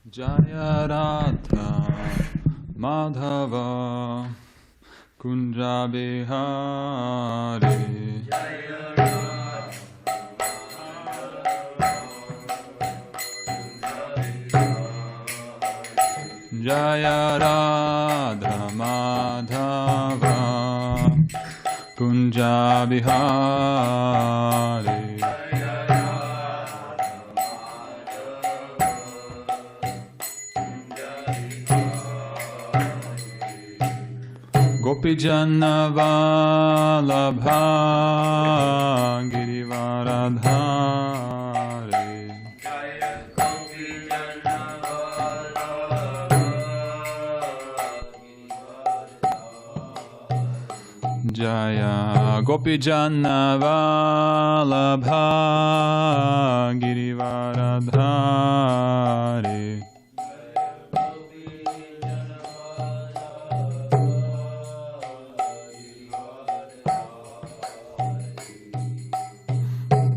Jaya Radha Madhava Kunja Bihari Jaya Radha Madhava Kunja Bihari Gopijana Vallabha Girivaradhari Jaya Gopijana Vallabha Girivaradhari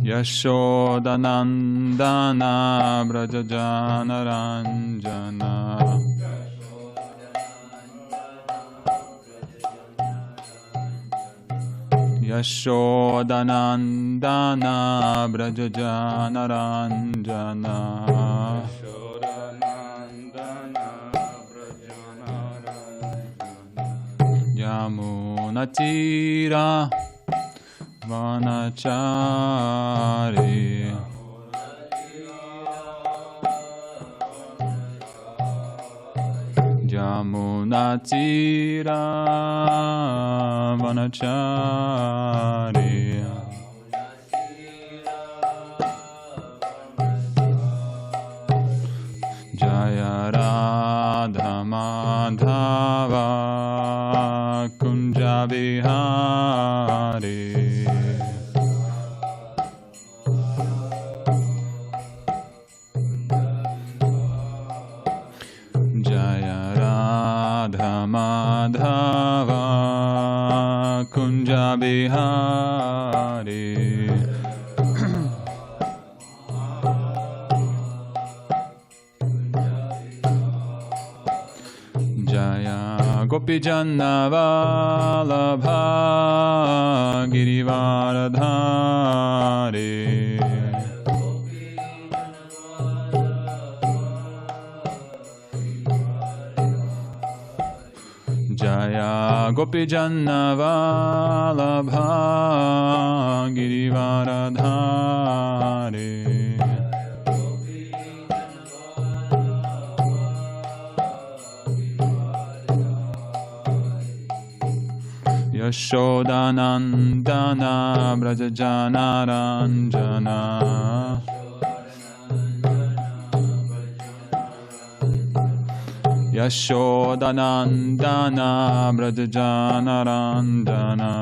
Yashodanandana Brajajana Ranjana Yashodanandana Brajajana Ranjana Yamunatira Vanachari Yamunatira Vanachari Jaya Radha Madhava Kunja Bihari Madhava Kunja Bihari Jaya Gopijana Vallabha Girivaradhari Jaya Gopijana Vallabha Girivaradhari Yashodanandana Brajajana Ranjana Yashodanandana Brajajana Ranjana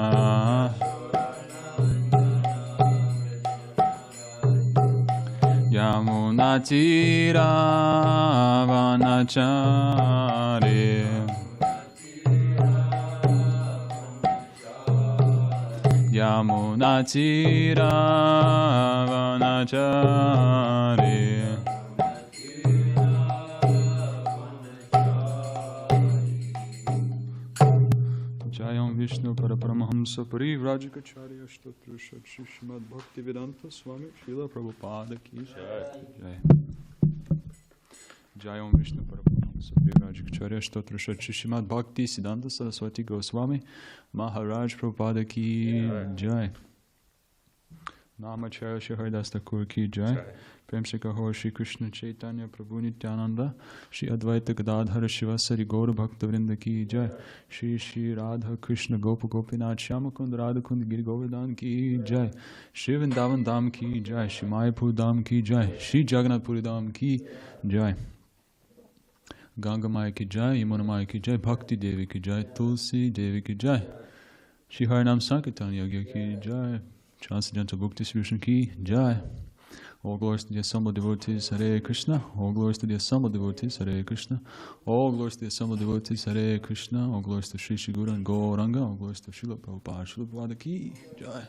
Yamunatira Vanachari Yamunatira Vanachari Jayam Viṣṇu Paraparamahamsa Parivrajikacharya Shtotrushat Srimad Bhakti Vedanta Swami Srila Prabhupada Ki Jai Jayam Viṣṇu Paraparamahamsa Parivrajikacharya Shtotrushat Srimad Bhakti Siddhanta Saraswati Goswami Maharaj Prabhupada Ki Jai Namacharya Shri Haridas Thakur Ki Jai Prem Se Kaho Shri Krishna Chaitanya Prabhu Nityananda Shri Advaita Gadadhara Shivasari Gaura Bhakta Vrinda Ki Jai Shri Shri Radha Krishna Gopa Gopinath Shyamakund Radhakund Giri Govardhan Ki Jai Shri Vrindavan Dham Ki Jai Shri Mayapur Dham Ki Jai Shri Jagannath Puri Dham Ki Jai Ganga Maya Ki Jai Yamuna Maya Ki Jai Bhakti Devi Ki Jai Tulsi Devi Ki Jai Shri Harinam Sankirtan Yagya Ki Jai Transcendental Book Distribution Ki Jai. All glories to the assembled devotees, Hare Krishna. All glories to the assembled devotees, Hare Krishna. All glories to the assembled devotees, Hare Krishna. All glories to Sri Shri Guru and Gauranga. All glories to Srila Prabhupada. Srila Prabhupada Ki Jai.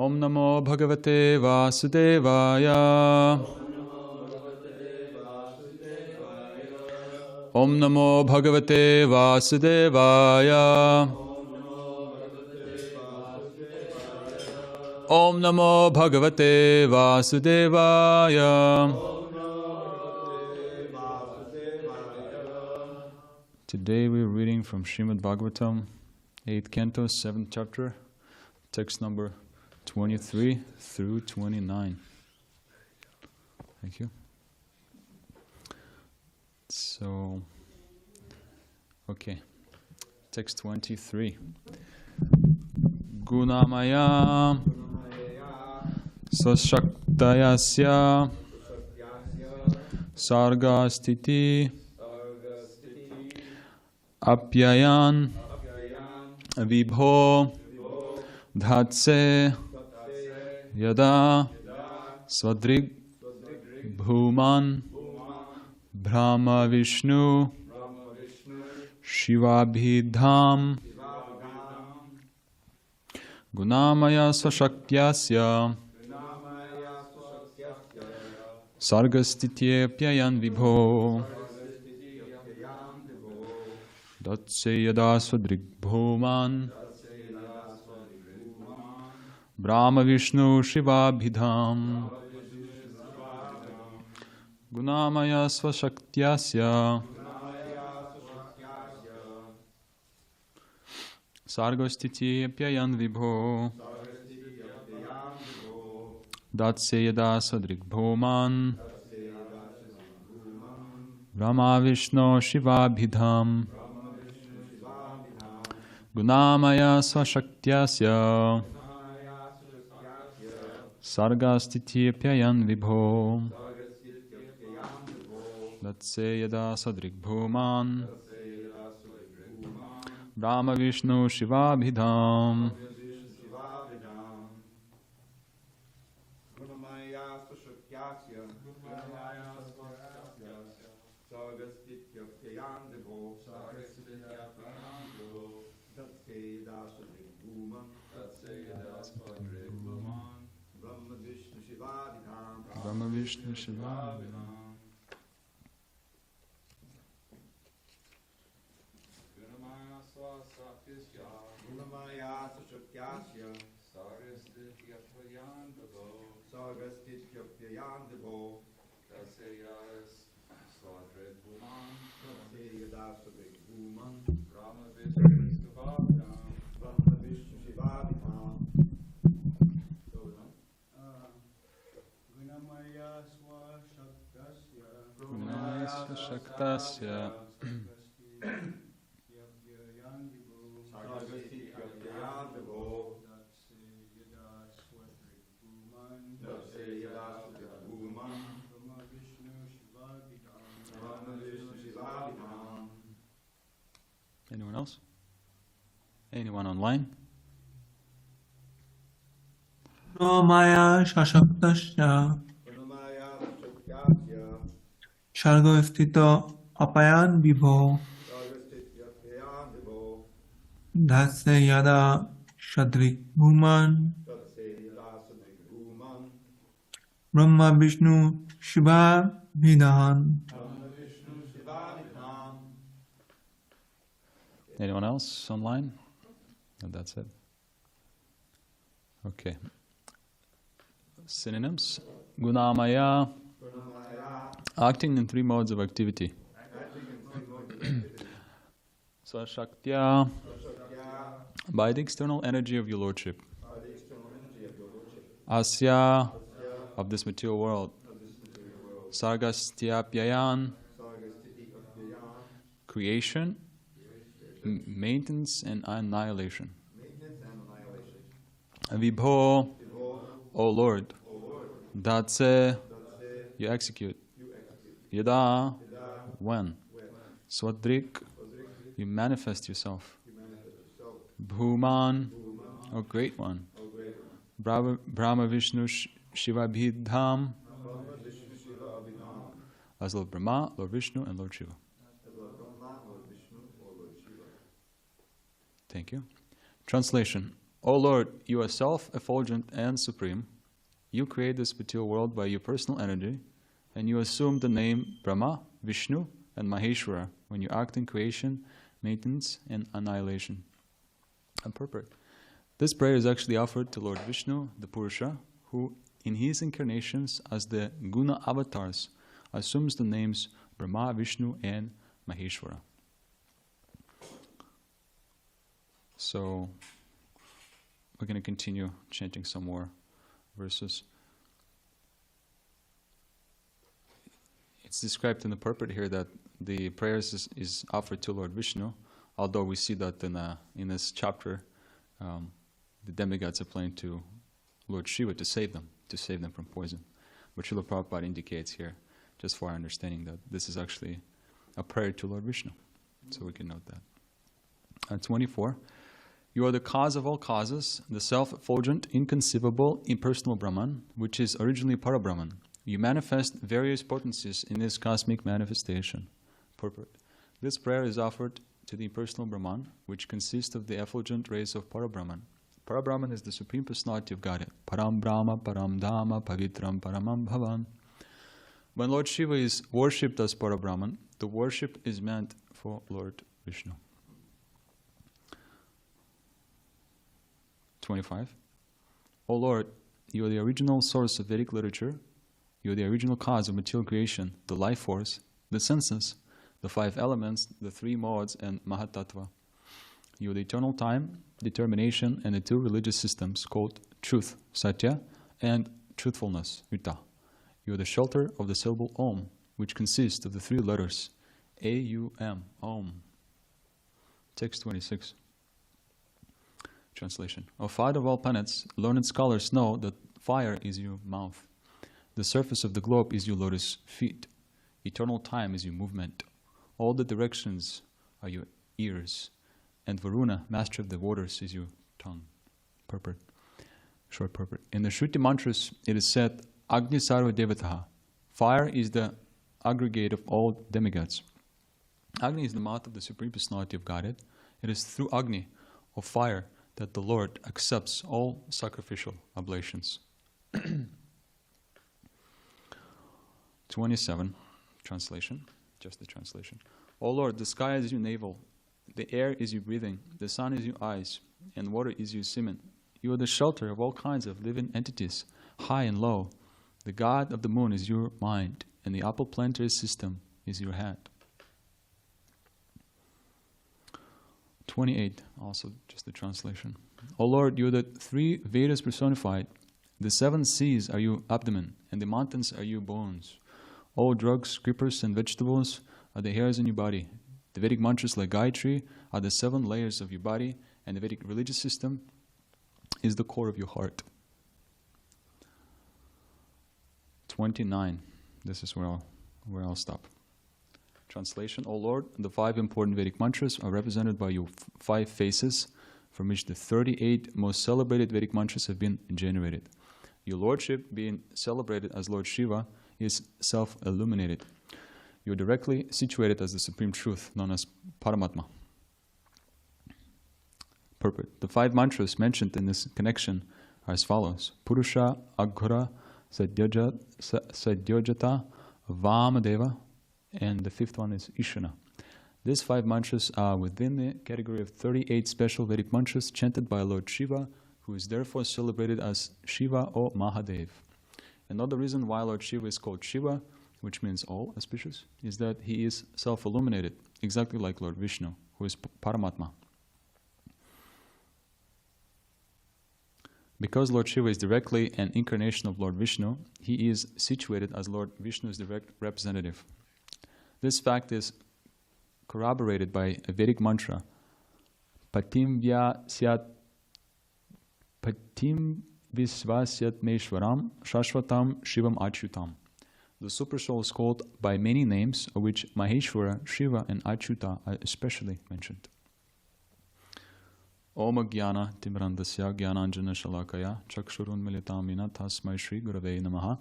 Om Namo Bhagavate Vasudevaya. Om Namo Bhagavate Vasudevaya. Om Namo Bhagavate Vasudevaya. Today we are reading from Srimad Bhagavatam, 8th Canto, 7th chapter, text number 23 through 29. Thank you. So, okay, text 23. Gunamaya Sashaktayasya Sarga Stiti Apyayan Vibho Dhatse Yada Swadrig Bhuman Brahma Viṣṇu Shivabhidham Gunamaya Svashakyasya Sargastitye Vibho Datse Yada Swadrigbhuman Brahma Viṣṇu Shivabhidham Gunamaya Svashakyasya Sargastitye Vibho Datse Yada Swadrigbhuman Brahma Viṣṇu Shivabhidham Gunamaya Svashakyasya Sargastitye Vibho Datse Yada Swadrigbhuman Brahma Viṣṇu Shivabhidham Brahma Viṣṇu Shivabhidham. Shaktasya Anyone else? Anyone online? Maya Shashaktasya Shargo Stito Apayan Vibho Dhase Yada Shadrik Bhuman Brahma Viṣṇu Shiva Vidhan. Anyone else online? No, that's it. Okay. Synonyms. Gunamaya. Acting in three modes of activity. Swashaktya. By the external energy of your Lordship. Asya. Of this material world. Sargastyapyayan. Creation, maintenance and annihilation. Vibho, O Lord. Datse, you execute. Yada, when. Swadrik, you manifest yourself. Bhuman, O Great One. Brahma Viṣṇu Shivabhidham, as Lord Brahma, Lord Viṣṇu, and Lord Shiva. Thank you. Translation. O Lord, you are self-effulgent and supreme. You create this material world by your personal energy, and you assume the name Brahma, Vishnu, and Maheshwara when you act in creation, maintenance, and annihilation. And purport. This prayer is actually offered to Lord Viṣṇu, the Purusha, who in his incarnations as the Guna avatars assumes the names Brahma, Vishnu, and Maheshwara. So we're going to continue chanting some more verses. It's described in the purport here that the prayers is offered to Lord Viṣṇu, although we see that in this chapter the demigods are praying to Lord Śiva to save them from poison. But Srila Prabhupada indicates here, just for our understanding, that this is actually a prayer to Lord Viṣṇu. So we can note that. 24. You are the cause of all causes, the self-effulgent, inconceivable, impersonal Brahman, which is originally Parabrahman. You manifest various potencies in this cosmic manifestation. Purport. This prayer is offered to the impersonal Brahman, which consists of the effulgent rays of Parabrahman. Parabrahman is the Supreme Personality of Godhead. Param Brahma, Param Dhamma, Pavitram, Paramam Bhavan. When Lord Śiva is worshipped as Parabrahman, the worship is meant for Lord Viṣṇu. 25. O Lord, you are the original source of Vedic literature. You are the original cause of material creation, the life force, the senses, the 5 elements, the 3 modes, and Mahatattva. You are the eternal time, determination, and the 2 religious systems called truth, Satya, and truthfulness, Uta. You are the shelter of the syllable Om, which consists of the 3 letters A-U-M, Om. Text 26. Translation. O Father of all planets, learned scholars know that fire is your mouth. The surface of the globe is your lotus feet. Eternal time is your movement. All the directions are your ears. And Varuna, master of the waters, is your tongue. Purport. Short purport. In the Shruti mantras, it is said, Agni Sarva Devataha. Fire is the aggregate of all demigods. Agni is the mouth of the Supreme Personality of Godhead. It is through Agni, of fire, that the Lord accepts all sacrificial oblations. 27. Translation. Just the translation. O Lord, the sky is your navel, the air is your breathing, the sun is your eyes, and water is your semen. You are the shelter of all kinds of living entities, high and low. The god of the moon is your mind, and the apple planetary system is your head. 28. Also just the translation. O Lord, you are the 3 Vedas personified. The 7 seas are your abdomen, and the mountains are your bones. All drugs, creepers, and vegetables are the hairs in your body. The Vedic mantras like Gayatri are the 7 layers of your body, and the Vedic religious system is the core of your heart. 29. This is where I'll stop. Translation. O Lord, the 5 important Vedic mantras are represented by your 5 faces, from which the 38 most celebrated Vedic mantras have been generated. Your Lordship, being celebrated as Lord Śiva, is self-illuminated. You are directly situated as the Supreme Truth, known as Paramatma. Purport. The 5 mantras mentioned in this connection are as follows. Purusha, Aghura, Sadyojata, Vamadeva, and the 5th one is Ishana. These 5 mantras are within the category of 38 special Vedic mantras chanted by Lord Śiva, who is therefore celebrated as Shiva or Mahadev. Another reason why Lord Śiva is called Shiva, which means all auspicious, is that he is self-illuminated, exactly like Lord Viṣṇu, who is Paramatma. Because Lord Śiva is directly an incarnation of Lord Viṣṇu, he is situated as Lord Viṣṇu's direct representative. This fact is corroborated by a Vedic mantra, Patim Visvasyat Meshwaram Shashvatam Shivam Achyutam. The Super Soul is called by many names, of which Maheshwara, Shiva, and Achyuta are especially mentioned. Om Jnana Timrandasya Jnananjana Shalakaya Chakshurun Militamina Tasmai Shri Gurave Namaha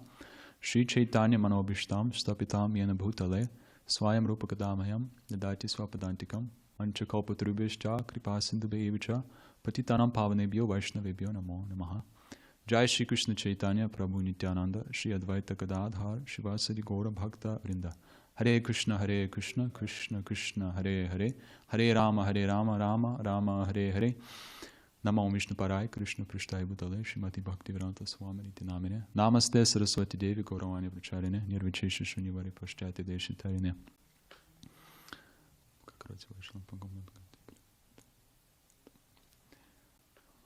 Shri Chaitanya Manobhishtam Stapitam Yena Bhutale Swayam Rupakadamayam Nadati Swapadantikam Anchakalpatarubhyascha kripasindhubhyevacha patitanam pavanebhyo vaishnavebhyo namo namaha. Jai Shri Krishna Chaitanya Prabhu Nityananda Shri Advaita Gadadhar Shivasadi Gaura Bhakta Vrinda. Hare Krishna Krishna Krishna Hare Hare Hare Rama Rama Rama Hare Hare. Namo Vishnu Parai Krishna Prishtai Bhutale Shrimati Bhakti Vedanta Swami Niti Namine Namaste Saraswati Devi Gauravani Pracharine Nirvichesha Shunyavare Pashyati Deshitarine.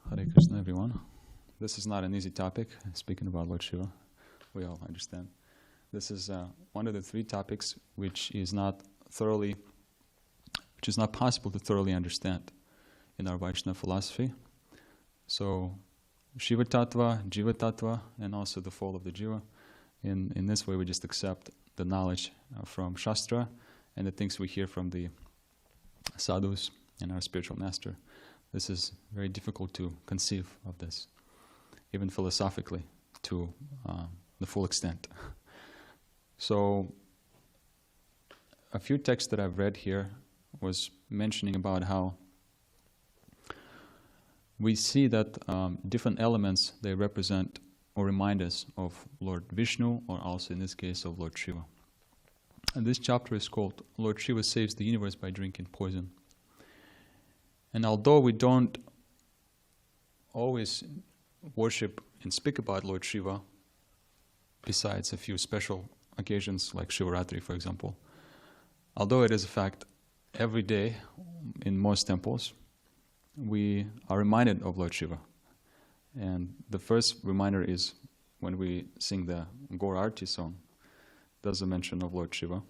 Hare Krishna, everyone. This is not an easy topic, speaking about Lord Śiva. We all understand. This is one of the three topics which is not possible to thoroughly understand in our Vaishnava philosophy. So, Shiva Tattva, Jiva Tattva, and also the fall of the Jiva. In this way, we just accept the knowledge from Shastra and the things we hear from the sadhus and our spiritual master. This is very difficult to conceive of this, even philosophically, to the full extent. So, a few texts that I've read here was mentioning about how we see that different elements, they represent or remind us of Lord Viṣṇu, or also in this case of Lord Śiva. And this chapter is called Lord Śiva Saves the Universe by Drinking Poison. And although we don't always worship and speak about Lord Śiva, besides a few special occasions like Shivaratri, for example, although it is a fact every day in most temples, we are reminded of Lord Śiva. And the first reminder is when we sing the Gaur Arti song. There's a mention of Lord Śiva.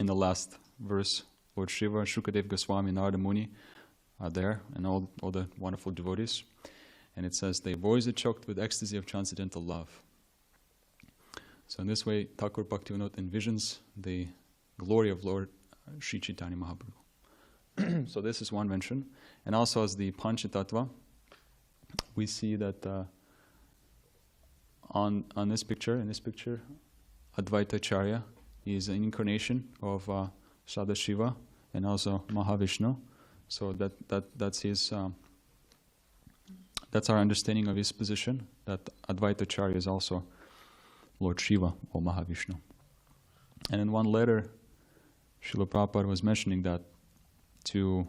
In the last verse, Lord Śiva, Shukadev Goswami, Narada Muni are there, and all the wonderful devotees. And it says, their voices are choked with ecstasy of transcendental love. So in this way, Thakur Bhaktivinoda envisions the glory of Lord Sri Chaitanya Mahaprabhu. So this is one mention. And also as the Panchatattva, we see that on this picture, Advaita Acharya is an incarnation of Sadashiva and also Mahavishnu. So that's his. That's our understanding of his position. That Advaita Acharya is also Lord Śiva or Mahavishnu. And in one letter, Srila Prabhupada was mentioning that to,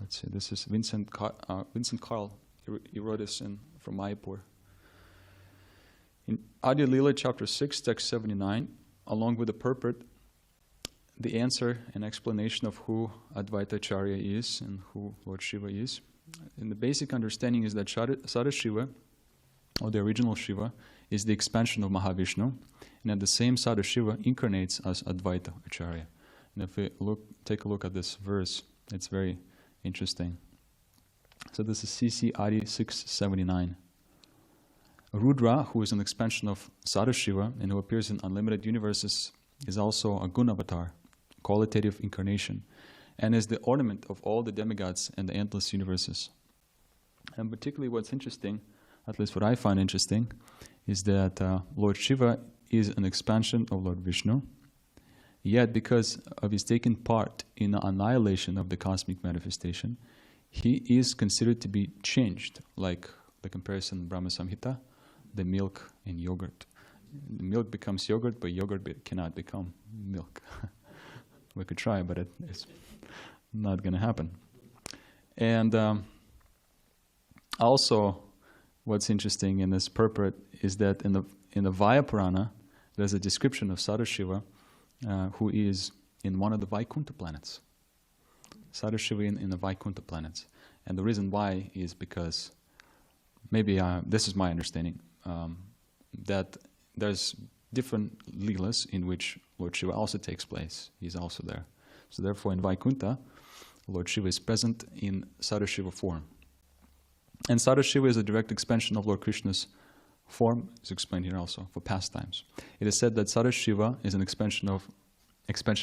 let's see, this is Vincent Carl. He wrote this from Mayapur. In Adi Lila chapter 6, text 79, along with the purport, the answer and explanation of who Advaita Acharya is and who Lord Śiva is. And the basic understanding is that Sadashiva, or the original Shiva, is the expansion of Mahavishnu, and that the same Sadashiva incarnates as Advaita Acharya. And if we take a look at this verse, it's very interesting. So this is CC Adi 679. Rudra, who is an expansion of Sadashiva and who appears in unlimited universes, is also a Guna avatar, qualitative incarnation, and is the ornament of all the demigods and the endless universes. And particularly what's interesting, at least what I find interesting, is that Lord Śiva is an expansion of Lord Viṣṇu, yet because of his taking part in the annihilation of the cosmic manifestation, he is considered to be changed, like the comparison in Brahma Samhita, the milk and yogurt. The milk becomes yogurt, but yogurt cannot become milk. We could try, but it's not going to happen. And also, what's interesting in this purport is that in the Vaya Purana, there's a description of Sadashiva, who is in one of the Vaikuntha planets. Sadashiva in the Vaikuntha planets. And the reason why is because, maybe this is my understanding, that there's different leelas in which Lord Śiva also takes place. He's also there. So therefore in Vaikuntha, Lord Śiva is present in Sadashiva form. And Sadashiva is a direct expansion of Lord Krishna's form, is explained here also, for pastimes. It is said that Sadashiva is an expansion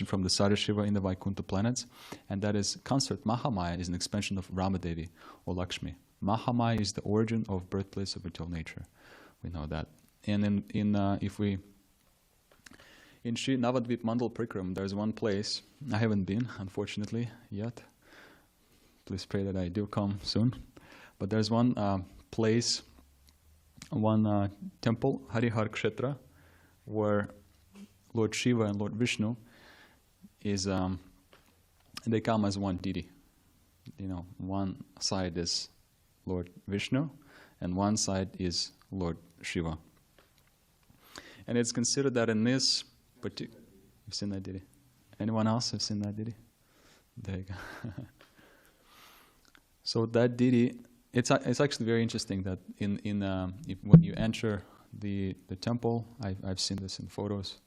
from the Sadashiva in the Vaikuntha planets, and that is consort Mahamaya is an expansion of Ramadevi or Lakshmi. Mahamaya is the origin of birthplace of eternal nature. We know that. And if we In Sri Navadvip Mandal Prikram, there's one place, I haven't been, unfortunately, yet. Please pray that I do come soon. But there's one place, one temple, Harihar Kshetra, where Lord Śiva and Lord Viṣṇu is, they come as one deity. You know, one side is Lord Viṣṇu, and one side is Lord Śiva. And it's considered that in this particular... You've seen that deity? Anyone else have seen that deity? There you go. So that deity, it's actually very interesting that when you enter the temple, I've seen this in photos,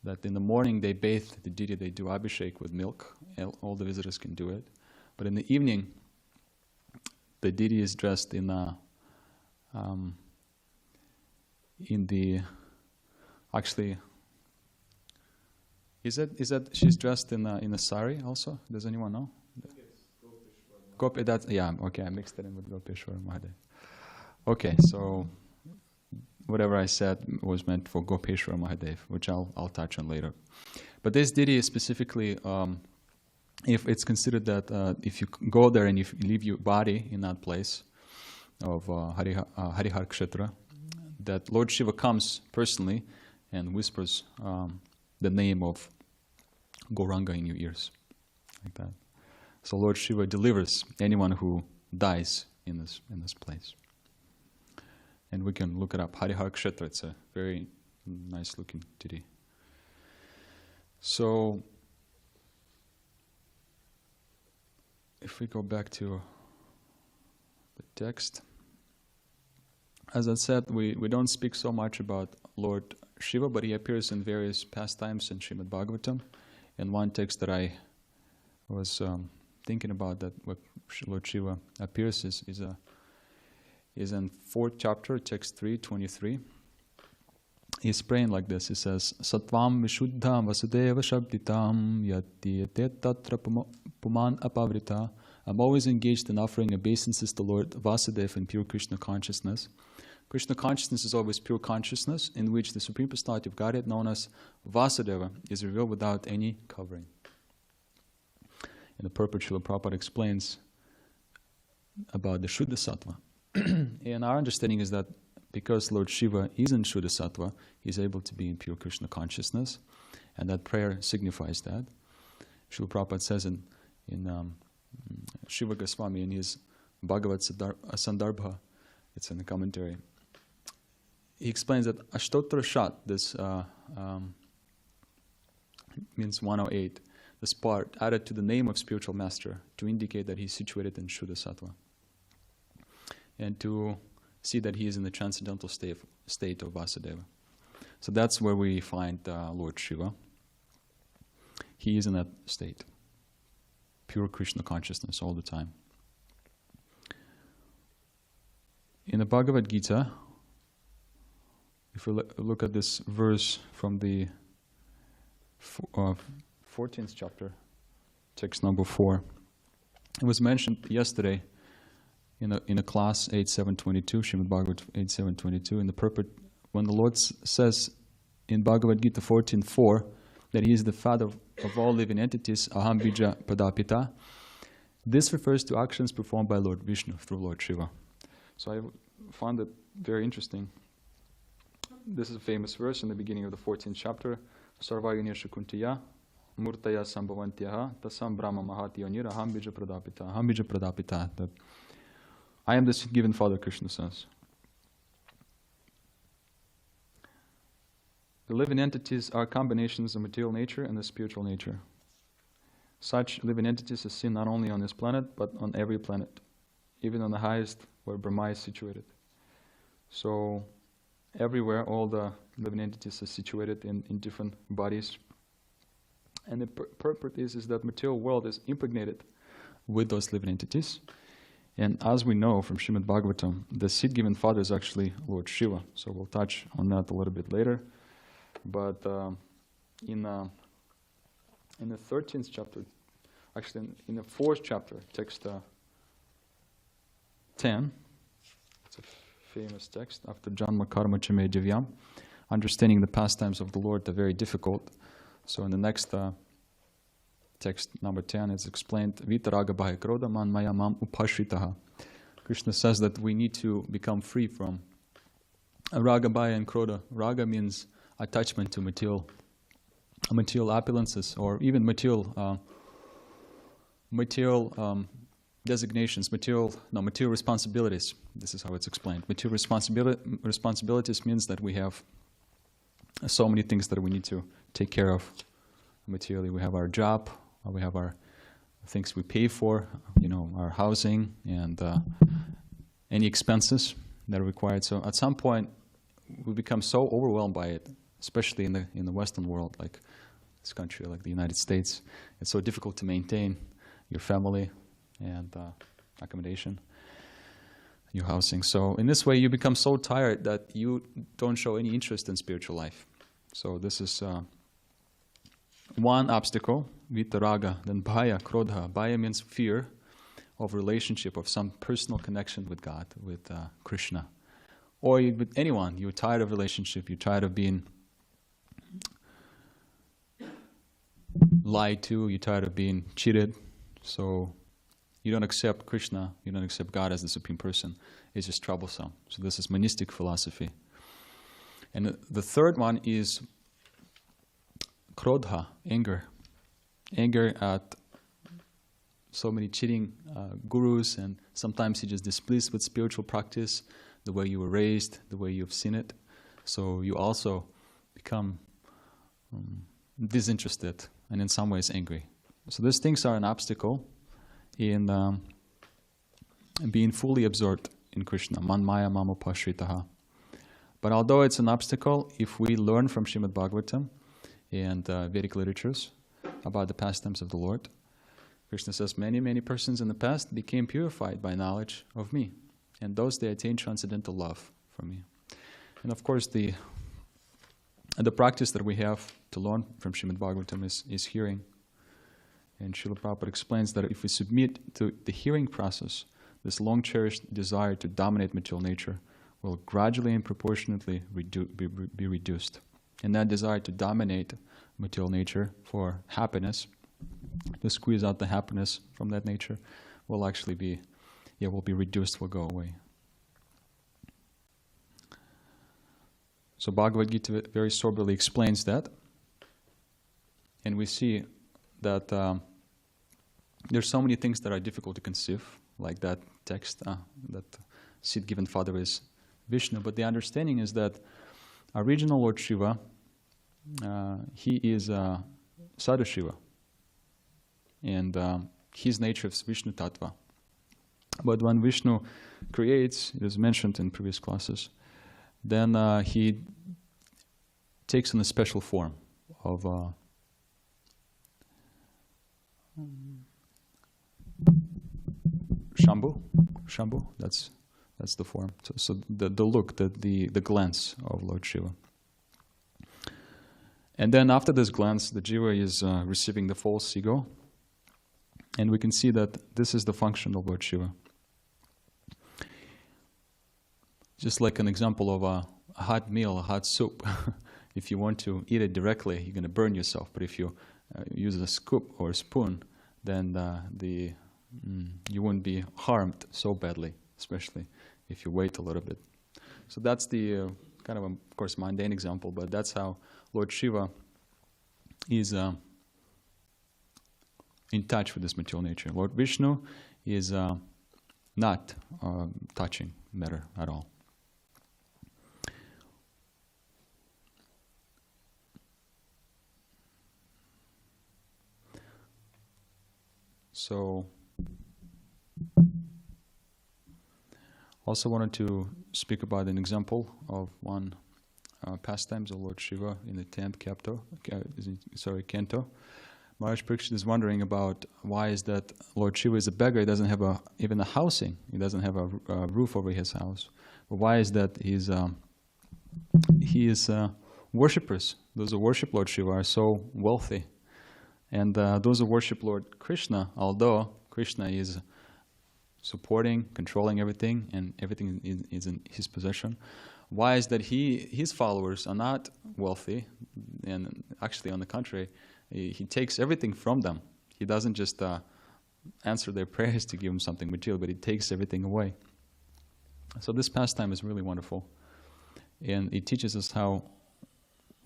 that in the morning they bathe the deity, they do abhishek with milk, all the visitors can do it. But in the evening, the deity is dressed in actually, is that she's dressed in a sari also? Does anyone know? Okay, I mixed it in with Gopeshwara Mahadev. Okay, so whatever I said was meant for Gopeshwara Mahadev, which I'll touch on later. But this deity is specifically, if it's considered that if you go there and if you leave your body in that place of Harihar Kshetra, that Lord Śiva comes personally and whispers the name of Gauranga in your ears, like that. So Lord Śiva delivers anyone who dies in this place. And we can look it up. Harihar Kshetra, it's a very nice looking deity. So if we go back to the text, as I said, we don't speak so much about Lord Śiva, but he appears in various pastimes in Srimad Bhagavatam. And one text that I was thinking about, that what Lord Śiva appears is in 4th chapter, text 3:23. He's praying like this. He says, Sattvam Vishuddham Vasudeva Shabditam Yati Tatra Puman Apavrita. I'm always engaged in offering obeisances to Lord Vasudeva in pure Krishna consciousness. Krishna consciousness is always pure consciousness, in which the Supreme Personality of Godhead, known as Vasudeva, is revealed without any covering. And the purport Srila Prabhupada explains about the Shuddha Sattva. And our understanding is that because Lord Śiva is in Shuddha Sattva, he is able to be in pure Krishna consciousness, and that prayer signifies that. Srila Prabhupada says in Shiva Goswami in his Bhagavat Sandarbha, it's in the commentary, he explains that Ashtottara Shat, this means 108, this part added to the name of spiritual master to indicate that he is situated in Shuddha Sattva, and to see that he is in the transcendental state of Vasudeva. So that's where we find Lord Śiva. He is in that state, pure Krishna consciousness all the time. In the Bhagavad Gita, if we look at this verse from the 14th chapter, text number 4, it was mentioned yesterday in a class 8722, Srimad Bhagavatam 8722, in the purport, when the Lord says in Bhagavad Gita 14.4 that he is the father of all living entities, aham bija pradapita, this refers to actions performed by Lord Viṣṇu through Lord Śiva. So I found it very interesting. This is a famous verse in the beginning of the 14th chapter. Sarvayanesha kuntiya murtaya sambhavantyaha tasam brahma mahatiyonira aham bija pradapita. Aham bija pradapita. That I am the given Father, Krishna says. The living entities are combinations of material nature and the spiritual nature. Such living entities are seen not only on this planet, but on every planet, even on the highest where Brahma is situated. So everywhere, all the living entities are situated in different bodies. And the purport is that material world is impregnated with those living entities. And as we know from Srimad Bhagavatam, the seed-given Father is actually Lord Śiva. So we'll touch on that a little bit later. But in the 13th chapter, actually in the 4th chapter, text 10, it's a famous text, after Janma Karma Chame Divyam, understanding the pastimes of the Lord are very difficult. So in the next text, number 10, it's explained, Vitaraga bhaya krodha man maya mam upashritaha. Krishna says that we need to become free from raga, bhaya, and krodha. Raga means attachment to material opulences, or even material designations, material responsibilities. This is how it's explained. Material responsibilities means that we have so many things that we need to take care of materially. We have our job, we have our things we pay for, our housing, and any expenses that are required. So at some point, we become so overwhelmed by it, especially in the Western world, like this country, like the United States. It's so difficult to maintain your family and accommodation, your housing. So in this way, you become so tired that you don't show any interest in spiritual life. So this is one obstacle, vitaraga, then bhaya, krodha. Bhaya means fear of relationship, of some personal connection with God, with Krishna. Or with anyone, you're tired of relationship, you're tired of being lied to, you're tired of being cheated. So you don't accept Krishna, you don't accept God as the Supreme Person. It's just troublesome. So this is monistic philosophy. And the third one is krodha, anger. Anger at so many cheating gurus, and sometimes you're just displeased with spiritual practice, the way you were raised, the way you've seen it. So you also become disinterested and in some ways angry. So these things are an obstacle in being fully absorbed in Krishna. Man maya mama pashritaha. But although it's an obstacle, if we learn from Srimad Bhagavatam and Vedic literatures about the pastimes of the Lord, Krishna says, many, many persons in the past became purified by knowledge of me, and those they attained transcendental love for me. And of course, the practice that we have to learn from Srimad Bhagavatam is hearing. And Srila Prabhupada explains that if we submit to the hearing process, this long-cherished desire to dominate material nature will gradually and proportionately be reduced. And that desire to dominate material nature for happiness, to squeeze out the happiness from that nature, will actually be reduced, will go away. So Bhagavad Gita very soberly explains that. And we see that there's so many things that are difficult to conceive, like that text, that seed given father is Viṣṇu. But the understanding is that our original Lord Śiva, he is Sadhu Śiva. And his nature is Viṣṇu Tattva. But when Viṣṇu creates, it is mentioned in previous classes, then he takes on a special form of Shambhu, that's the form. So the look, the glance of Lord Śiva. And then after this glance, the jiva is receiving the false ego, and we can see that this is the function of Lord Śiva. Just like an example of a hot meal, a hot soup. If you want to eat it directly, you're going to burn yourself. But if you use a scoop or a spoon, then you won't be harmed so badly, especially if you wait a little bit. So that's the kind of course, mundane example, but that's how Lord Śiva is in touch with this material nature. Lord Viṣṇu is not touching matter at all. So, also wanted to speak about an example of one pastimes of Lord Śiva in the 10th canto. Maharaj Parikshit is wondering about why is that Lord Śiva is a beggar. He doesn't have even a housing. He doesn't have a roof over his house. But why is that he is worshippers? Those who worship Lord Śiva are so wealthy. And those who worship Lord Krishna, although Krishna is supporting, controlling everything, and everything is in his possession, Why is that his followers are not wealthy, and actually on the contrary, he takes everything from them. He doesn't just answer their prayers to give them something material, but he takes everything away. So this pastime is really wonderful, and it teaches us how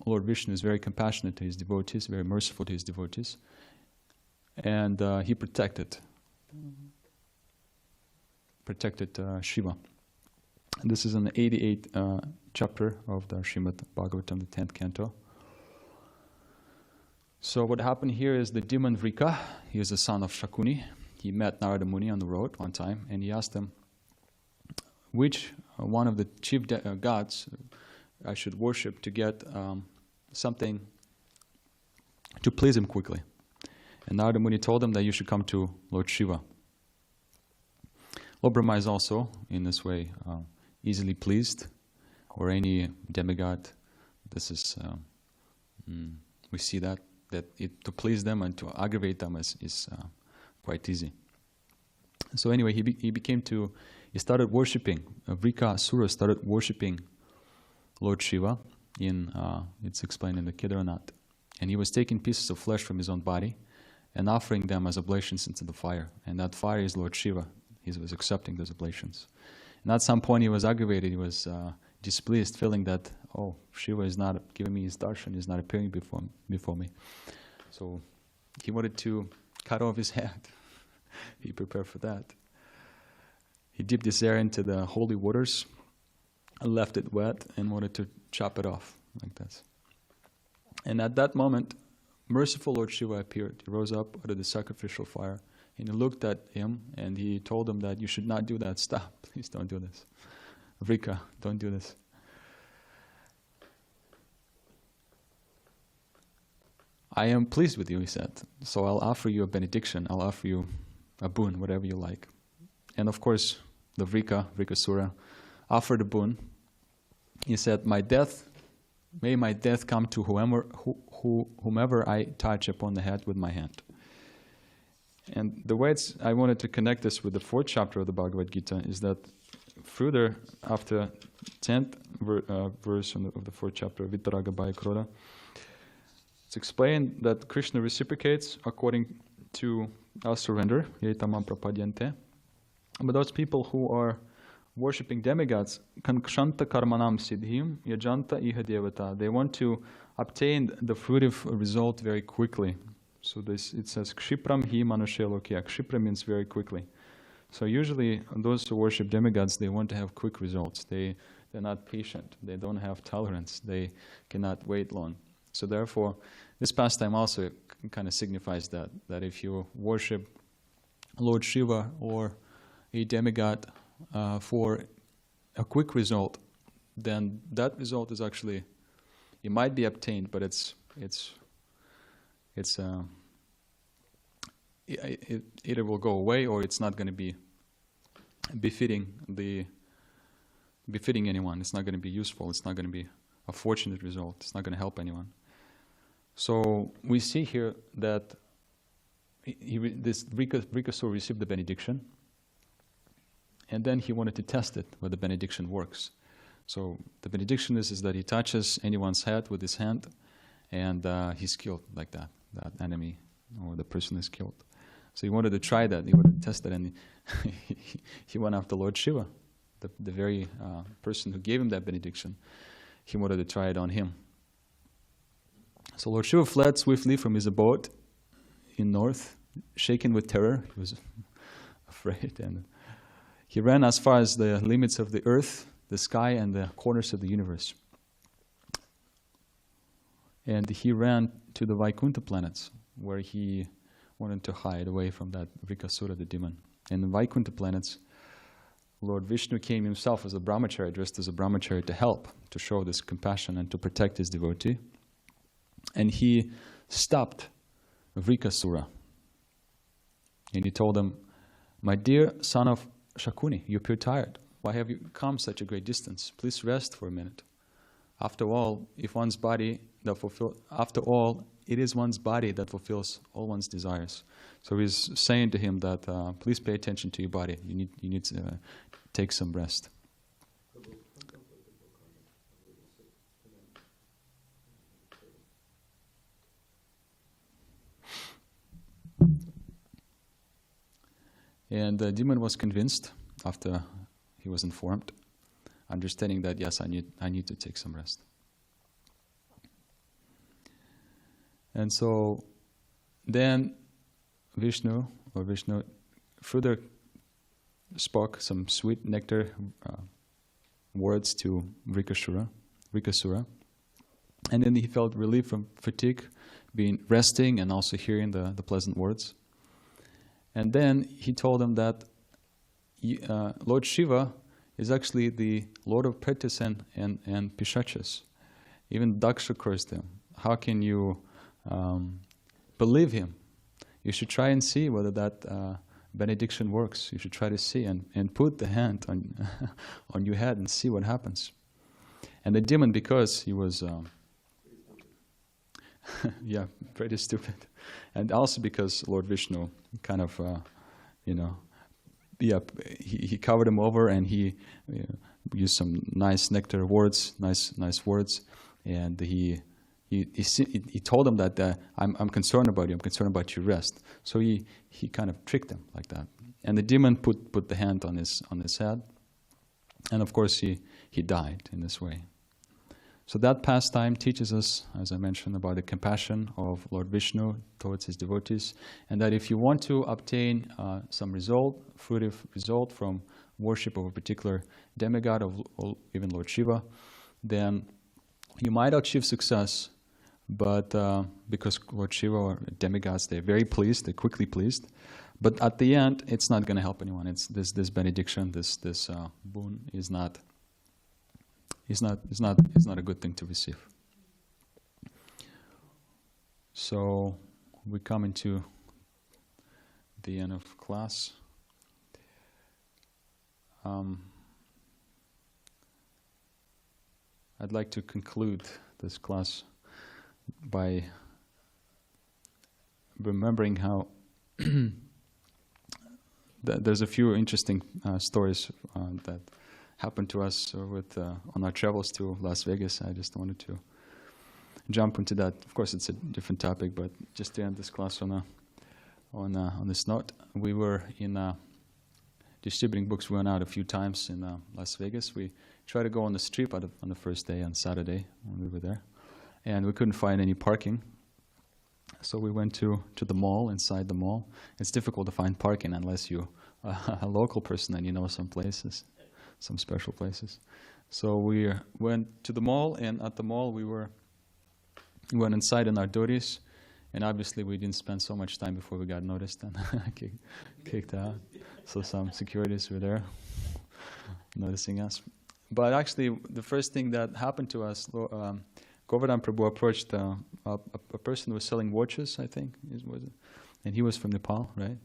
Lord Viṣṇu is very compassionate to his devotees, very merciful to his devotees, and he protected Śiva. And this is in the 88th chapter of the Srimad Bhagavatam, the 10th canto. So what happened here is the demon Vrika, he is the son of Shakuni. He met Narada Muni on the road one time, and he asked him, which one of the chief gods I should worship to get something to please him quickly. And Narada Muni told him that you should come to Lord Śiva. Lord Brahma is also, in this way, easily pleased, or any demigod. This is, we see that to please them and to aggravate them is quite easy. So anyway, he started worshipping, Vrika Asura started worshipping Lord Śiva, it's explained in the Kedarnath. And he was taking pieces of flesh from his own body and offering them as oblations into the fire. And that fire is Lord Śiva. He was accepting those oblations. And at some point he was aggravated, he was displeased, feeling that, Śiva is not giving me his darshan, he is not appearing before me. So he wanted to cut off his head. He prepared for that. He dipped his hair into the holy waters, left it wet, and wanted to chop it off like this. And at that moment, merciful Lord Śiva appeared. He rose up out of the sacrificial fire, and he looked at him, and he told him that you should not do that. Stop, please don't do this. Vrika, don't do this. I am pleased with you, he said. So I'll offer you a benediction. I'll offer you a boon, whatever you like. And of course, the Vrikasura, offered a boon. He said, may my death come to whomever I touch upon the head with my hand. And the way I wanted to connect this with the 4th chapter of the Bhagavad Gita is that further after 10th verse of the 4th chapter, Vittaraga Bhaya Krodha, it's explained that Krishna reciprocates according to our surrender, yetamam prapadyante. But those people who are worshipping demigods, kankshanta karmanam siddhim yajanta iha devata, they want to obtain the fruitive result very quickly. So it says kshipram hi manushelokya. Kshipra means very quickly. So usually those who worship demigods, they want to have quick results. They're not patient. They don't have tolerance. They cannot wait long. So therefore, this pastime also kind of signifies that if you worship Lord Śiva or a demigod for a quick result, then that result is actually, it might be obtained, but it either will go away or it's not going to be befitting anyone. It's not going to be useful. It's not going to be a fortunate result. It's not going to help anyone. So we see here that this Vrikasura received the benediction, and then he wanted to test it, whether the benediction works. So the benediction is that he touches anyone's head with his hand, and he's killed like that. That enemy or the person is killed. So he wanted to try that. He wanted to test it, and he went after Lord Śiva, the very person who gave him that benediction. He wanted to try it on him. So Lord Śiva fled swiftly from his abode in north, shaken with terror. He was afraid, and he ran as far as the limits of the earth, the sky, and the corners of the universe. And he ran to the Vaikuntha planets, where he wanted to hide away from that Vrikasura, the demon. And the Vaikuntha planets, Lord Viṣṇu came himself as a brahmachari, dressed as a brahmachari, to help, to show this compassion and to protect his devotee. And he stopped Vrikasura. And he told him, my dear son of Shakuni, you appear tired. Why have you come such a great distance? Please rest for a minute. After all, it is one's body that fulfills all one's desires. So he's saying to him that please pay attention to your body. You need to take some rest. And the demon was convinced after he was informed, understanding that yes, I need to take some rest. And so then Viṣṇu further spoke some sweet nectar words to Vrikasura, and then he felt relief from fatigue, resting and also hearing the pleasant words. And then he told him that Lord Śiva is actually the Lord of Pretas and Pishachas. Even Daksha cursed him. How can you believe him? You should try and see whether that benediction works. You should try to see and put the hand on your head and see what happens. And the demon, because he was yeah, pretty stupid, and also because Lord Viṣṇu kind of he covered him over, and he used some nice nectar words, nice words, and he told him that I'm concerned about you. I'm concerned about your rest. So he kind of tricked him like that. And the demon put the hand on his head, and of course he died in this way. So that pastime teaches us, as I mentioned, about the compassion of Lord Viṣṇu towards his devotees, and that if you want to obtain some fruitive result from worship of a particular demigod, or even Lord Śiva, then you might achieve success. But because Lord Śiva or demigods, they're very pleased, they're quickly pleased. But at the end, it's not going to help anyone. It's this benediction, this boon is not a good thing to receive. So we come into the end of class. I'd like to conclude this class by remembering how there's a few interesting stories that happened to us on our travels to Las Vegas. I just wanted to jump into that. Of course, it's a different topic, but just to end this class on this note, we were in distributing books. We went out a few times in Las Vegas. We tried to go on the street on the first day, on Saturday when we were there. And we couldn't find any parking. So we went to the mall, inside the mall. It's difficult to find parking unless you're a local person and you know some places, some special places. So we went to the mall, and at the mall we went inside in our dories, and obviously we didn't spend so much time before we got noticed and kicked out. So some securities were there noticing us. But actually the first thing that happened to us, Govardhan Prabhu approached a person who was selling watches, I think, and he was from Nepal, right?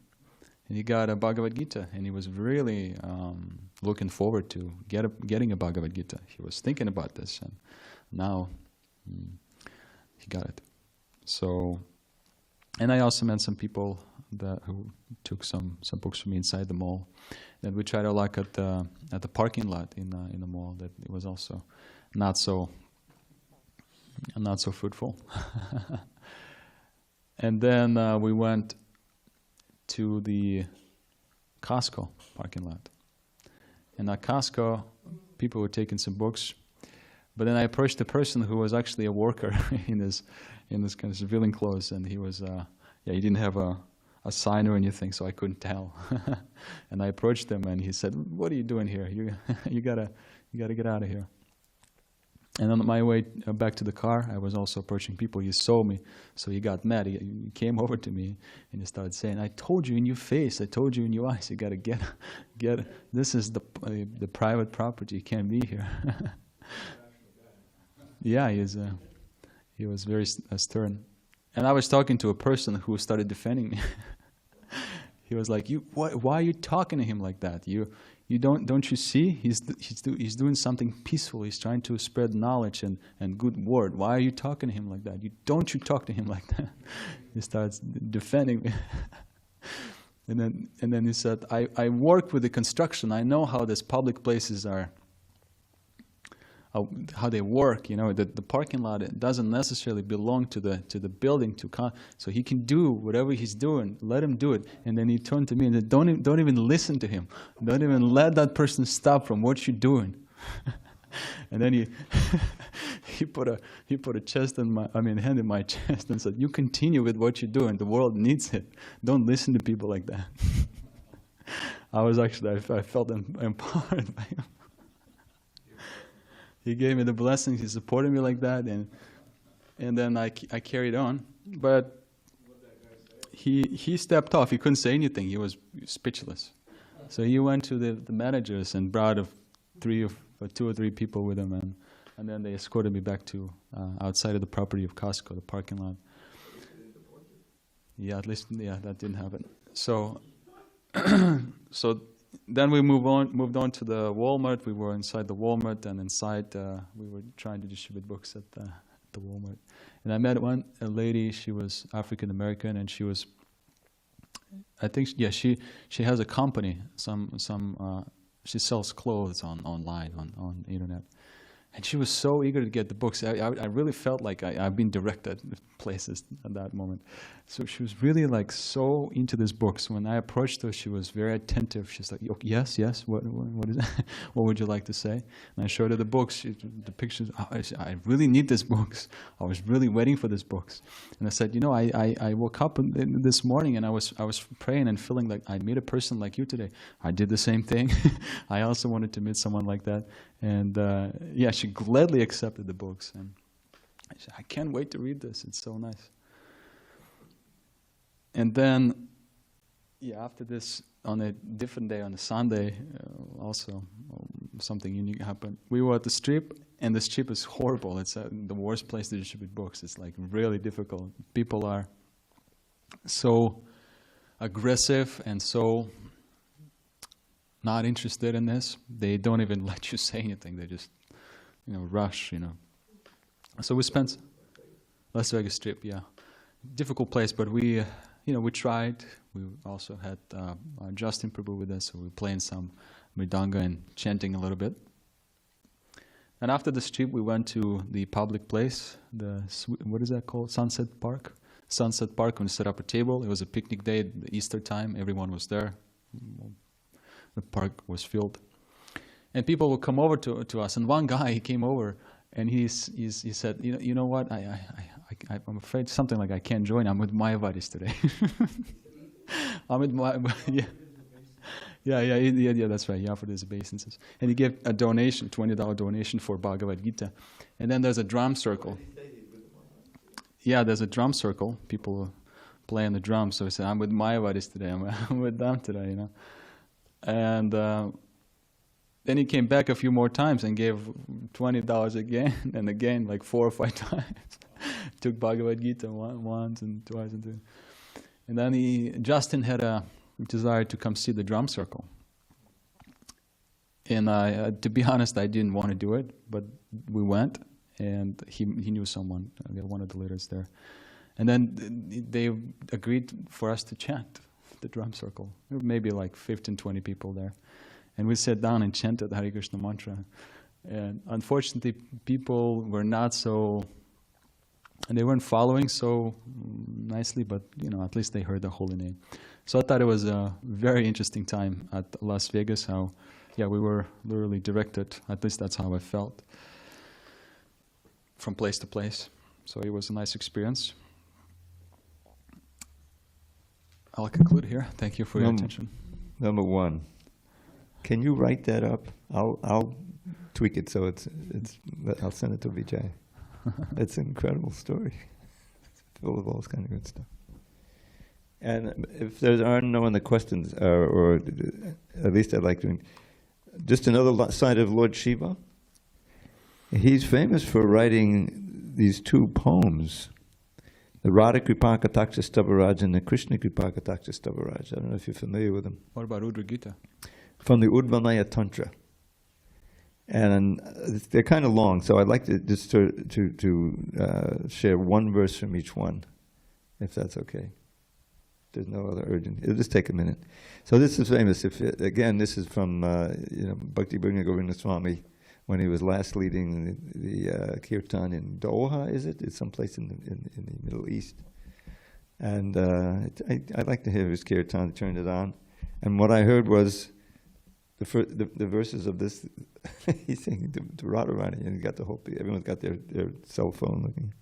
And he got a Bhagavad Gita, and he was really looking forward to getting a Bhagavad Gita. He was thinking about this, and now he got it. So, and I also met some people who took some books from me inside the mall. Then we tried to look at the parking lot in the mall. That it was also not so fruitful. And then we went to the Costco parking lot. And at Costco, people were taking some books. But then I approached the person who was actually a worker in this kind of civilian clothes, and he was he didn't have a sign or anything, so I couldn't tell. And I approached him, and he said, "What are you doing here? You gotta get out of here." And on my way back to the car, I was also approaching people. He saw me, so he got mad. He came over to me and he started saying, "I told you in your face, I told you in your eyes, you gotta get. This is the private property. You can't be here." Yeah, he was very stern. And I was talking to a person who started defending me. He was like, why are you talking to him like that? You don't you see? He's doing something peaceful. He's trying to spread knowledge and good word. Why are you talking to him like that? Don't you talk to him like that? He starts defending me. And then he said, I work with the construction. I know how these public places are how they work. You know, the parking lot doesn't necessarily belong to the building so he can do whatever he's doing. Let him do it. And then he turned to me and said, "Don't even listen to him. Don't even let that person stop from what you're doing." And then he put a hand in my chest and said, "You continue with what you're doing. The world needs it. Don't listen to people like that." I felt empowered by him. He gave me the blessings. He supported me like that, and then I carried on. But he stepped off. He couldn't say anything. He was speechless. So he went to the managers and brought two or three people with him, and then they escorted me back to outside of the property of Costco, the parking lot. Yeah, at least that didn't happen. So then we moved on to the Walmart. We were inside the Walmart, and inside we were trying to distribute books at the Walmart. And I met a lady. She was African American, and she was, I think, she has a company. She sells clothes online on the internet. And she was so eager to get the books. I really felt like I've been directed places at that moment. So she was really like so into these books. When I approached her, she was very attentive. She's like, yes, what is that? What would you like to say? And I showed her the books, the pictures. I really need these books. I was really waiting for these books. And I said, I woke up this morning and I was praying and feeling like I meet a person like you today. I did the same thing. I also wanted to meet someone like that. And she gladly accepted the books. And I said, I can't wait to read this. It's so nice. And then, after this, on a different day, on a Sunday, also something unique happened. We were at the strip, and the strip is horrible. It's the worst place to distribute books. It's like really difficult. People are so aggressive and so not interested in this. They don't even let you say anything. They just, rush, So we spent Las Vegas Strip, difficult place, but we tried. We also had Justin Prabhu with us, so we were playing some mridanga and chanting a little bit. And after the strip, we went to the public place, what is that called? Sunset Park. Sunset Park, and we set up a table. It was a picnic day, the Easter time. Everyone was there. The park was filled. And people would come over to us. And one guy, he came over, and he said, you know what, I'm afraid something like I can't join. I'm with Mayavadis today. I'm with Mayavadis. Yeah, that's right. He offered his obeisances. And he gave a donation, $20 donation for Bhagavad Gita. And then there's a drum circle. Yeah, there's a drum circle. People play on the drums. So he said, I'm with Mayavadis today. I'm with them today, And then he came back a few more times and gave $20 again and again, like 4 or 5 times. Took Bhagavad Gita once and twice and three. And then Justin had a desire to come see the drum circle. And to be honest, I didn't want to do it, but we went, and he knew someone, one of the leaders there. And then they agreed for us to chant the drum circle. There were maybe like 15, 20 people there. And we sat down and chanted the Hare Krishna mantra. And unfortunately, people were not so, and they weren't following so nicely, but at least they heard the holy name. So I thought it was a very interesting time at Las Vegas, how, we were literally directed, at least that's how I felt, from place to place. So it was a nice experience. I'll conclude here. Thank you for your attention. Number 1, can you write that up? I'll tweak it so I'll send it to Vijay. It's an incredible story. It's full of all this kind of good stuff. And if there are no other questions, or at least I'd like to, just another side of Lord Śiva. He's famous for writing these 2 poems, the Radha Kripakataksha Stavaraj and the Krishna Kripakataksha Stavaraj. I don't know if you're familiar with them. What about Udra Gita? From the Udvanaya Tantra. And they're kind of long, so I'd like to just to share one verse from each one, if that's okay. There's no other urgent. It'll just take a minute. So this is famous. This is from Bhakti Bhagna Govinda Swami, when he was last leading the kirtan in Doha, is it? It's someplace in the Middle East. And I like to hear his kirtan. I turned it on, and what I heard was the verses of this. He's singing to Radharani, and got the whole. Everyone's got their cell phone looking.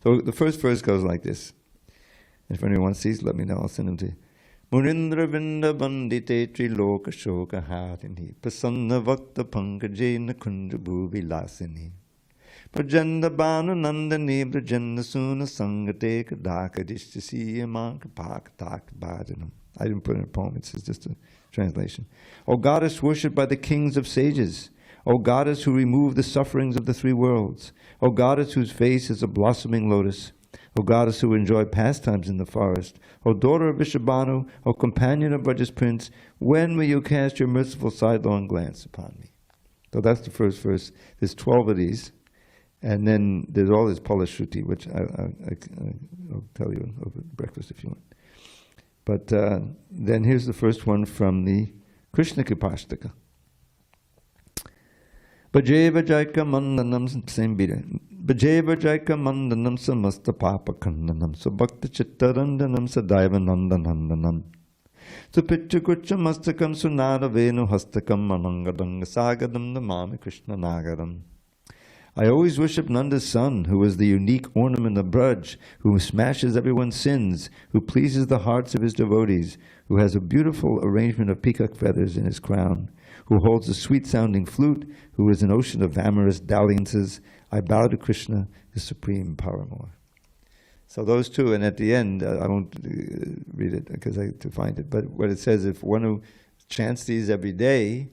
So the first verse goes like this. If anyone sees, let me know. I'll send them to you. Murindra Vinda Bandite Triloka Shoka Harini Prasanna Vakta Pankajena Kunja Bhuvi Lasini Prajanda Banu Nandani Brajanda Suna Sangate Kadaka Dishtasiya Manka Pak Tak Bhajanam. I didn't put in a poem, it's just a translation. O goddess worshipped by the kings of sages, O goddess who removed the sufferings of the three worlds, O goddess whose face is a blossoming lotus, O goddess who enjoyed pastimes in the forest, O daughter of Vrishabhanu, O companion of Braja's prince, when will you cast your merciful sidelong glance upon me? So that's the first verse. There's 12 of these. And then there's all this Palashruti, which I'll tell you over breakfast if you want. But then here's the first one from the Krishna Kipashtaka. Bhajeva Jaika Mandanam, same beat. Bhajeva Jaika Mandanam Samasta Papa Kandanam Subhakta Chittarandanam Sadaiva Nandanandanam Supichukucha Mastakam Sunada Venu Hastakam Manangadanga Sagadam Namami Krishna Nagaram. I always worship Nanda's son, who is the unique ornament of Braj, who smashes everyone's sins, who pleases the hearts of his devotees, who has a beautiful arrangement of peacock feathers in his crown, who holds a sweet-sounding flute, who is an ocean of amorous dalliances. I bow to Krishna, the supreme paramour. So those two, and at the end, I won't read it because I have to find it, but what it says, if one who chants these every day,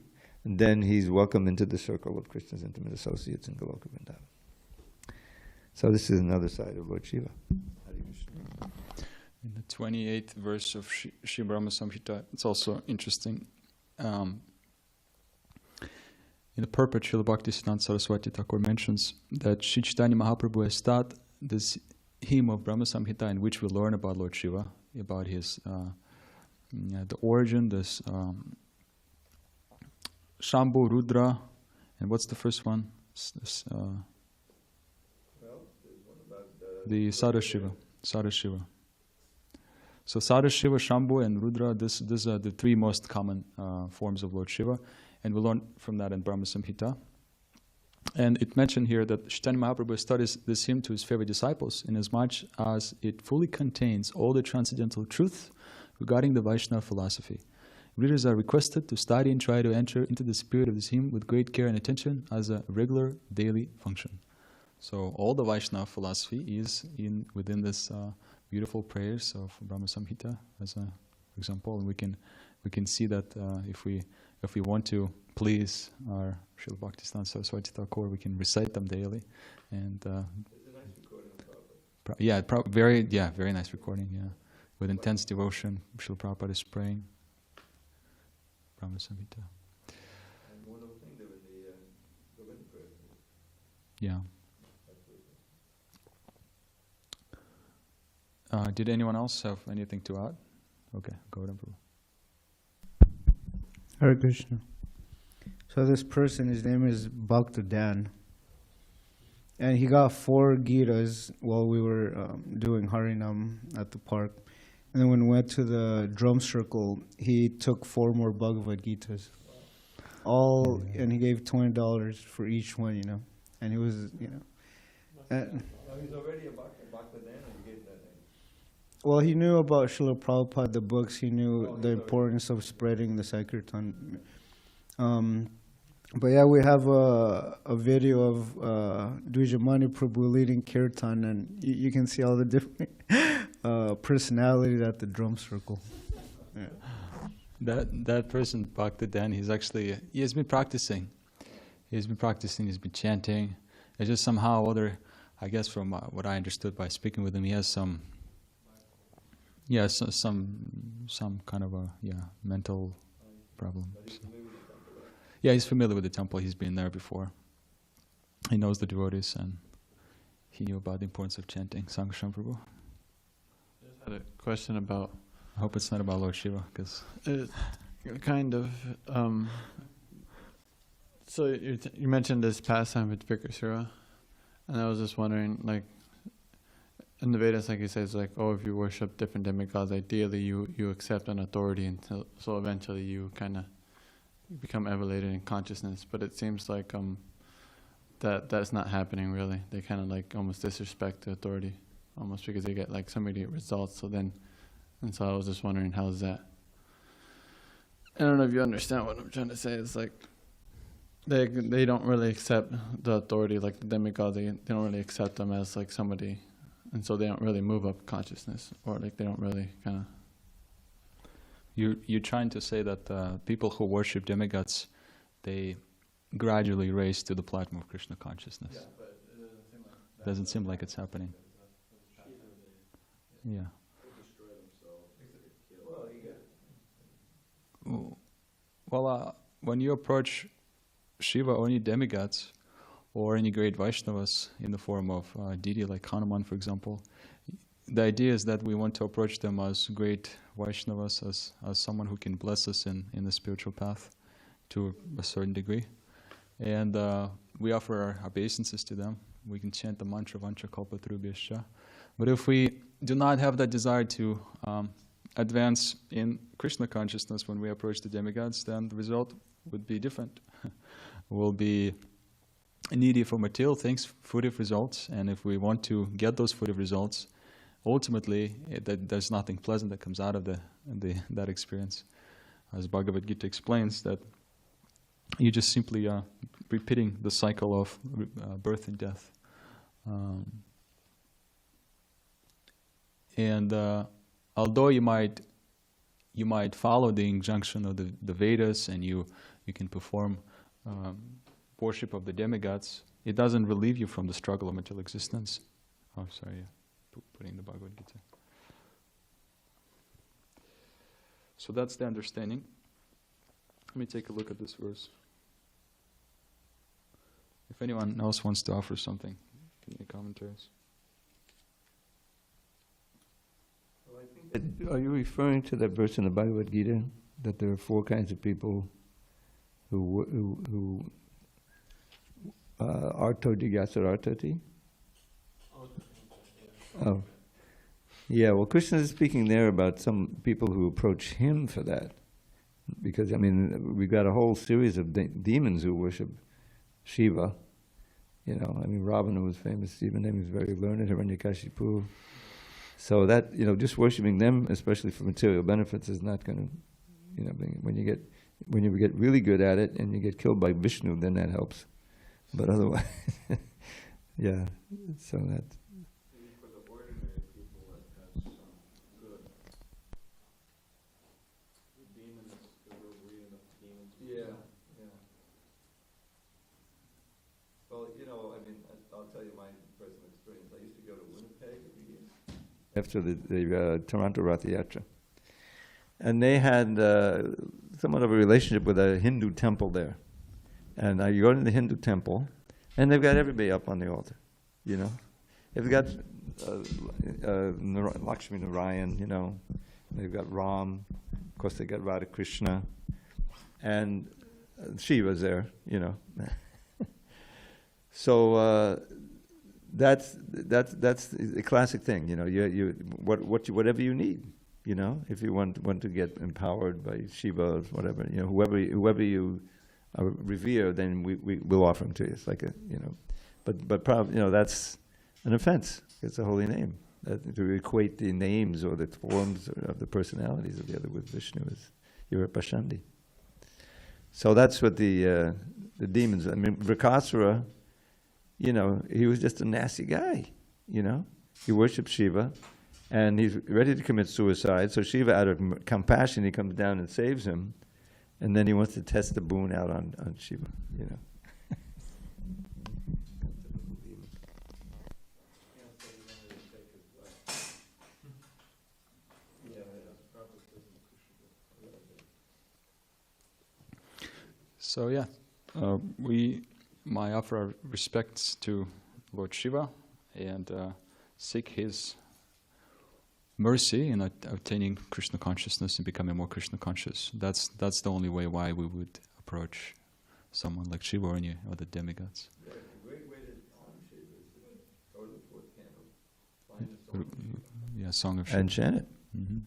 then he's welcome into the circle of Krishna's intimate associates in Goloka Vrindavan. So this is another side of Lord Śiva. In the 28th verse of Sri Brahma Samhita, it's also interesting. In the purport, Srila Bhaktisiddhanta Saraswati Thakur mentions that Sri Chaitanya Mahaprabhu has taught this hymn of Brahma Samhita in which we learn about Lord Śiva, about his the origin, this Shambhu, Rudra, and what's the first one? The Sadashiva. Sadashiva. So Sadashiva, Shambhu, and Rudra, these are the three most common forms of Lord Śiva, and we learn from that in Brahma Samhita. And it mentioned here that Chaitanya Mahaprabhu studies this hymn to his favorite disciples, inasmuch as it fully contains all the transcendental truth regarding the Vaishnava philosophy. Readers are requested to study and try to enter into the spirit of this hymn with great care and attention as a regular daily function. So all the Vaishnava philosophy is within this beautiful prayers of Brahma Samhita as an example, and we can see that if we want to please our Srila Bhaktisiddhanta Saraswati Thakur, we can recite them daily. And it's a nice recording, very nice recording. Yeah, with intense devotion, Srila Prabhupada is praying Brahma Samhita. And one other thing, there was the Govinda prayer. Yeah. Did anyone else have anything to add? Okay, go ahead, Prabhu. Hare Krishna. So this person, his name is Bhakta, and he got 4 Gitas while we were doing Harinam at the park. And then when we went to the drum circle, he took 4 more Bhagavad Gitas. And he gave $20 for each one, And he was, He's already a Bhakta Dan, or you gave that name? Well, he knew about Srila Prabhupada, the books. He knew the importance of spreading the Sankirtan. But yeah, we have a video of Dvijamani Prabhu leading Kirtan, and you can see all the different personalities at the drum circle. Yeah. That person, Bhakta Dan, he has been practicing. He's been chanting. It's just somehow or other, I guess from what I understood by speaking with him, he has some kind of a mental problem. So. Yeah, he's familiar with the temple. He's been there before. He knows the devotees, and he knew about the importance of chanting. Sankarshan Prabhu. I just had a question about... I hope it's not about Lord Śiva, because... kind of... So you mentioned this pastime with Vikasura, and I was just wondering, like, in the Vedas, like he says, like, oh, if you worship different demigods, ideally you accept an authority until, so eventually you kind of become elevated in consciousness. But it seems like that's not happening really. They kind of like almost disrespect the authority, almost because they get like some immediate results. So I was just wondering, how's that? I don't know if you understand what I'm trying to say. It's like they don't really accept the authority, like the demigods. They don't really accept them as like somebody. And so they don't really move up consciousness, or like they don't really kind of... You're trying to say that people who worship demigods, they gradually raise to the platform of Krishna consciousness. Yeah, but it doesn't seem like that. Doesn't seem like it's happening. Yeah. Well, when you approach Shiva or any demigods, or any great Vaishnavas in the form of deity like Hanuman, for example, the idea is that we want to approach them as great Vaishnavas, as someone who can bless us in the spiritual path to a certain degree. And we offer our obeisances to them. We can chant the mantra Vancha Kalpatarubhyascha. But if we do not have that desire to advance in Krishna consciousness when we approach the demigods, then the result would be different. We'll be needy for material things, fruitive results, and if we want to get those fruitive results, ultimately there's nothing pleasant that comes out of that experience. As Bhagavad Gita explains, that you just simply repeating the cycle of birth and death. Although you might follow the injunction of the Vedas, and you can perform worship of the demigods, it doesn't relieve you from the struggle of material existence. Oh, sorry, putting the Bhagavad Gita. So that's the understanding. Let me take a look at this verse. If anyone else wants to offer something, any commentaries? Well, I think that, are you referring to that verse in the Bhagavad Gita, that there are four kinds of people who arto jigyasarartati? Oh. Yeah, well, Krishna is speaking there about some people who approach him for that. Because, I mean, we've got a whole series of demons who worship Shiva. You know, I mean, Ravana was famous, even he was very learned, Hiranyakashipu. So that, you know, just worshiping them, especially for material benefits, is not going to, you know, when you get really good at it and you get killed by Viṣṇu, then that helps. But otherwise, yeah, so that. For the ordinary people that has some good. The demons, the reading of demons. Yeah. Well, you know, I mean, I'll tell you my personal experience. I used to go to Winnipeg every year after the Toronto Rath Yatra. And they had somewhat of a relationship with a Hindu temple there. And you go to the Hindu temple, and they've got everybody up on the altar, you know. They've got Lakshmi Narayan, you know. They've got Ram. Of course, they got Radha Krishna. And Shiva's there, you know. So that's the classic thing, you know. Whatever you need, you know. If you want to get empowered by Shiva or whatever, you know, whoever you revere, then we will offer him to you. It's like a, you know, but probably, you know, that's an offense. It's a holy name. To equate the names or the forms of the personalities of the other with Viṣṇu is you're a Pashandi. So that's what the demons. I mean, Vrikasura, you know, he was just a nasty guy. You know, he worships Shiva, and he's ready to commit suicide. So Shiva, out of compassion, he comes down and saves him. And then he wants to test the boon out on Shiva, you know. So yeah, we offer our respects to Lord Shiva and seek his mercy in obtaining Krishna consciousness and becoming more Krishna conscious. That's the only way why we would approach someone like Shiva or the demigods. Yeah, Song of Shiva. And chant it. Mhm.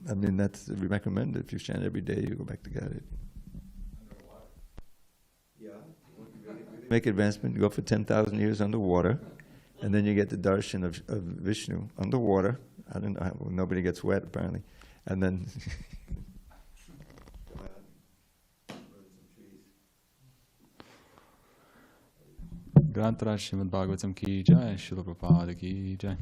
I mean, we recommend it. If you chant every day, you go back to God. Make advancement, you go for 10,000 years underwater, and then you get the darshan of Vishnu underwater. I don't know how, nobody gets wet apparently. And then Grantara Srimad Bhagavatam ki jai, Srila Prabhupada ki jai.